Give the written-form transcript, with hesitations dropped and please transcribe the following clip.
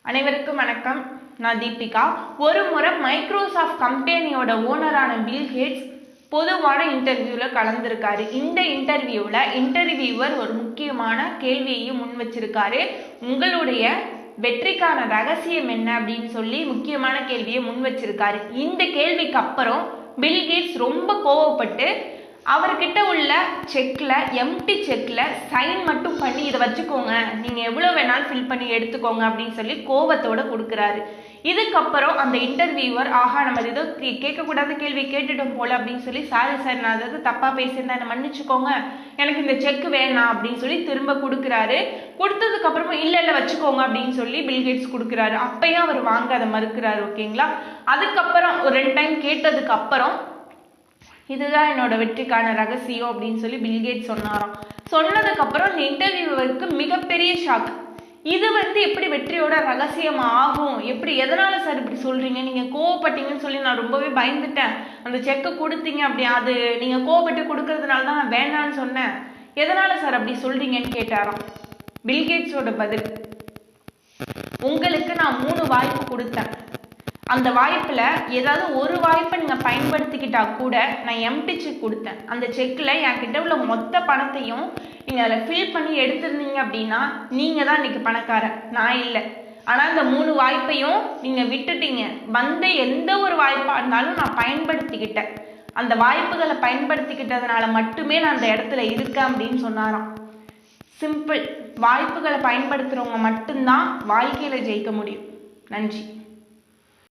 அனைவருக்கும் வணக்கம். நான் தீபிகா. ஒரு முறை மைக்ரோசாஃப்ட் கம்பெனியோட ஓனரான பில் கேட்ஸ் பொதுவான இன்டர்வியூவில் கலந்துருக்காரு. இந்த இன்டர்வியூவர் ஒரு முக்கியமான கேள்வியையும் முன் வச்சிருக்காரு. உங்களுடைய வெற்றிக்கான ரகசியம் என்ன அப்படின்னு சொல்லி முக்கியமான கேள்வியை முன் வச்சிருக்காரு. இந்த கேள்விக்கு அப்புறம் பில் கேட்ஸ் ரொம்ப கோவப்பட்டு அவர்கிட்ட உள்ள செக்ல எம்டி செக்ல சைன் மட்டும் பண்ணி இதை வச்சுக்கோங்க, நீங்க எவ்வளவு வேணாலும் ஃபில் பண்ணி எடுத்துக்கோங்க அப்படின்னு சொல்லி கோவத்தோட கொடுக்குறாரு. இதுக்கப்புறம் அந்த இன்டர்வியூவர் நம்ம ஏதோ கேட்கக்கூடாத கேள்வி கேட்டுட்டோம் போல அப்படின்னு சொல்லி சாரி சார், நான் அதாவது தப்பா பேசியிருந்தேன், என்னை மன்னிச்சுக்கோங்க, எனக்கு இந்த செக் வேணாம் அப்படின்னு சொல்லி திரும்ப கொடுக்குறாரு. கொடுத்ததுக்கு அப்புறமா இல்ல வச்சுக்கோங்க அப்படின்னு சொல்லி பில் கேட்ஸ் கொடுக்குறாரு. அப்பயும் அவர் வாங்க அதை மறுக்கிறாரு. ஓகேங்களா? அதுக்கப்புறம் ஒரு 2 டைம் கேட்டதுக்கு அப்புறம் இதுதான் என்னோட வெற்றிக்கான ரகசியம் அப்படின்னு சொல்லி பில் கேட்ஸ் சொன்னாராம். சொன்னதுக்கு அப்புறம் இந்த இன்டர்வியூவருக்கு மிகப்பெரிய ஷாக். இது எப்படி வெற்றியோட ரகசியம் ஆகும், எதனால சார் இப்படி சொல்றீங்க, நீங்க கோவப்பட்டீங்கன்னு சொல்லி நான் ரொம்பவே பயந்துட்டேன், அந்த செக்கை கொடுத்தீங்க அப்படி அது நீங்க கோவப்பட்டு கொடுக்கறதுனால தான் நான் வேண்டான்னு சொன்னேன், எதனால சார் அப்படி சொல்றீங்கன்னு கேட்டாராம். பில் கேட்ஸோட பதில், உங்களுக்கு நான் 3 வாய்ப்பு கொடுத்தேன், அந்த வாய்ப்புல ஏதாவது ஒரு வாய்ப்பை நீங்க பயன்படுத்திக்கிட்டா கூட நான் எம்டி செக் கொடுத்தேன், அந்த செக்ல என்கிட்ட உள்ள மொத்த பணத்தையும் நீங்க அதில் ஃபில் பண்ணி எடுத்திருந்தீங்க அப்படின்னா நீங்க தான் இன்னைக்கு பணக்காரன், நான் இல்லை. ஆனா இந்த 3 வாய்ப்பையும் நீங்க விட்டுட்டீங்க. வந்த எந்த ஒரு வாய்ப்பா இருந்தாலும் நான் பயன்படுத்திக்கிட்டேன், அந்த வாய்ப்புகளை பயன்படுத்திக்கிட்டதுனால மட்டுமே நான் அந்த இடத்துல இருக்கேன் அப்படின்னு சொன்னாராம். சிம்பிள். வாய்ப்புகளை பயன்படுத்துறவங்க மட்டும்தான் வாழ்க்கையில ஜெயிக்க முடியும். நன்றி.